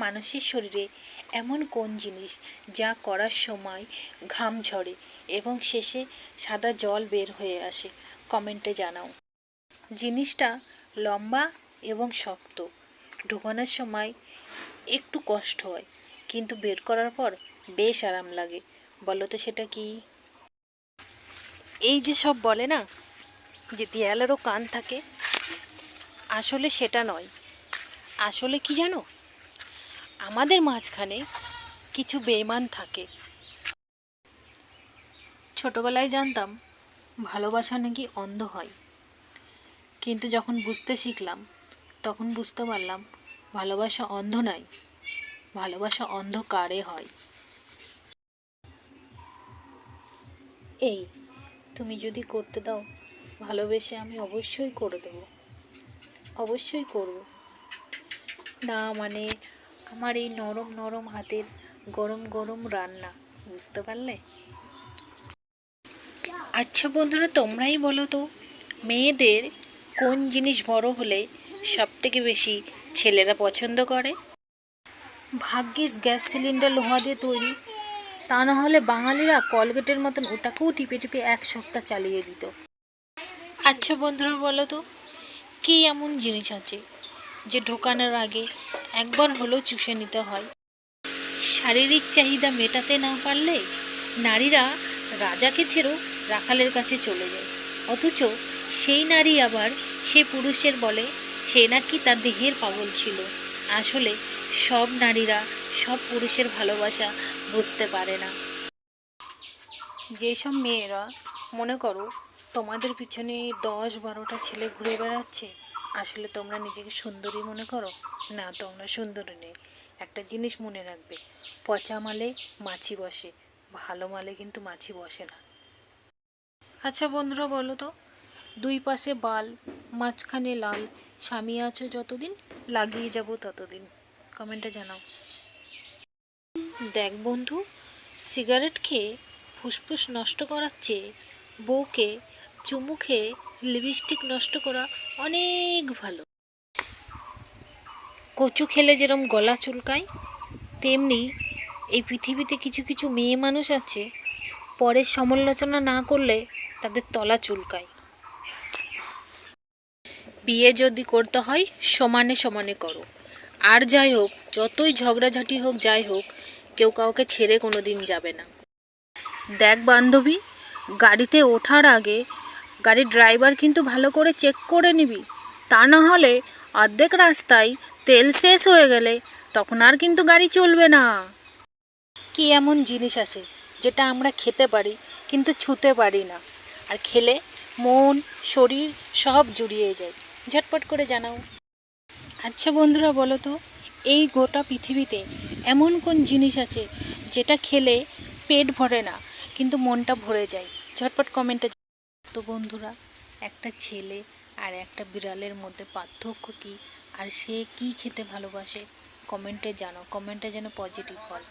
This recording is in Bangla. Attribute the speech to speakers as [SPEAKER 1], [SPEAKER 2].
[SPEAKER 1] মানুষের শরীরে এমন কোন জিনিস যা করার সময় ঘাম ঝরে এবং শেষে সাদা জল বের হয়ে আসে? কমেন্টে জানাও। জিনিসটা লম্বা এবং শক্ত, ঢোকানোর সময় একটু কষ্ট হয়, কিন্তু বের করার পর বেশ আরাম লাগে। বলো তো সেটা কি? এই যে সব বলে না যে দেয়ালেরও কান থাকে, আসলে সেটা নয়। আসলে কি জানো, আমাদের মাঝখানে কিছু বেঈমান থাকে। ছোটবেলায় জানতাম ভালোবাসা নাকি অন্ধ হয়, কিন্তু যখন বুঝতে শিখলাম তখন বুঝতে পারলাম ভালোবাসা অন্ধ নয়, ভালোবাসা অন্ধকারে হয়। এই তুমি যদি করতে দাও, ভালোবেসে আমি অবশ্যই করে দেব, অবশ্যই করব। না মানে আমার এই নরম নরম হাতের গরম গরম রান্না, বুঝতে পারলে? আচ্ছা বন্ধুরা, তোমরাই বলো তো, মেয়েদের কোন জিনিস বড় হলে সব থেকে বেশি ছেলেরা পছন্দ করে? ভাগ্যিস গ্যাস সিলিন্ডার লোহা দিয়ে তৈরি, তা না হলে বাঙালিরা কলগেটের মতন ওটাকেও টিপে টিপে এক সপ্তাহ চালিয়ে দিত। আচ্ছা বন্ধুরা বলো তো, কি এমন জিনিস আছে যে ঢোকানোর আগে একবার হলেও চুষে নিতে হয়? শারীরিক চাহিদা মেটাতে না পারলে নারীরা রাজাকে ছেড়েও রাখালের কাছে চলে যায়, অথচ সেই নারী আবার সে পুরুষের বলে সে নাকি তার দেহের পাগল ছিল। আসলে সব নারীরা সব পুরুষের ভালোবাসা বুঝতে পারে না। যেসব মেয়েরা মনে করো তোমাদের পিছনে 10-12টা ছেলে ঘুরে বেড়াচ্ছে, আসলে তোমরা নিজেকে সুন্দরী মনে করো? না, তোমরা সুন্দরী নেই। একটা জিনিস মনে রাখবে, পচা মালে মাছি বসে, ভালো মালে কিন্তু মাছি বসে না। আচ্ছা বন্ধুরা বলো তো, দুই পাশে বাল, মাঝখানে লাল, স্বামী আছো যতদিন, লাগিয়ে যাব ততদিন। কমেন্টে জানাও। দেখ বন্ধু, সিগারেট খেয়ে ফুসফুস নষ্ট করার চেয়ে বউকে চুমু খেয়ে লিপস্টিক নষ্ট করা অনেক ভালো। কচু খেলে যেরম গলা চুলকায়, তেমনি এই পৃথিবীতে কিছু কিছু মেয়ে মানুষ আছে, পরের সমালোচনা না করলে তাদের তলা চুলকায়। বিয়ে যদি করতে হয় সমানে সমানে করো, আর যাই হোক, যতই ঝগড়াঝাটি হোক যাই হোক, কেউ কাউকে ছেড়ে কোনো দিন যাবে না। দেখ বান্ধবী, গাড়িতে ওঠার আগে গাড়ির ড্রাইভার কিন্তু ভালো করে চেক করে নিবি, তা না হলে অর্ধেক রাস্তায় তেল শেষ হয়ে গেলে তখন আর কিন্তু গাড়ি চলবে না। কি এমন জিনিস আছে যেটা আমরা খেতে পারি কিন্তু ছুঁতে পারি না, আর খেলে মন শরীর সব জুড়িয়ে যায়? ঝটপট করে জানাও। আচ্ছা বন্ধুরা বলো তো, এই গোটা পৃথিবীতে এমন কোন জিনিস আছে যেটা খেলে পেট ভরে না কিন্তু মনটা ভরে যায়? ঝটপট কমেন্টে। তো বন্ধুরা, একটা ছেলে আর একটা বিড়ালের মধ্যে পার্থক্য কী, আর সে কি খেতে ভালোবাসে? কমেন্টে জানাও, কমেন্টে যেন পজিটিভ বল।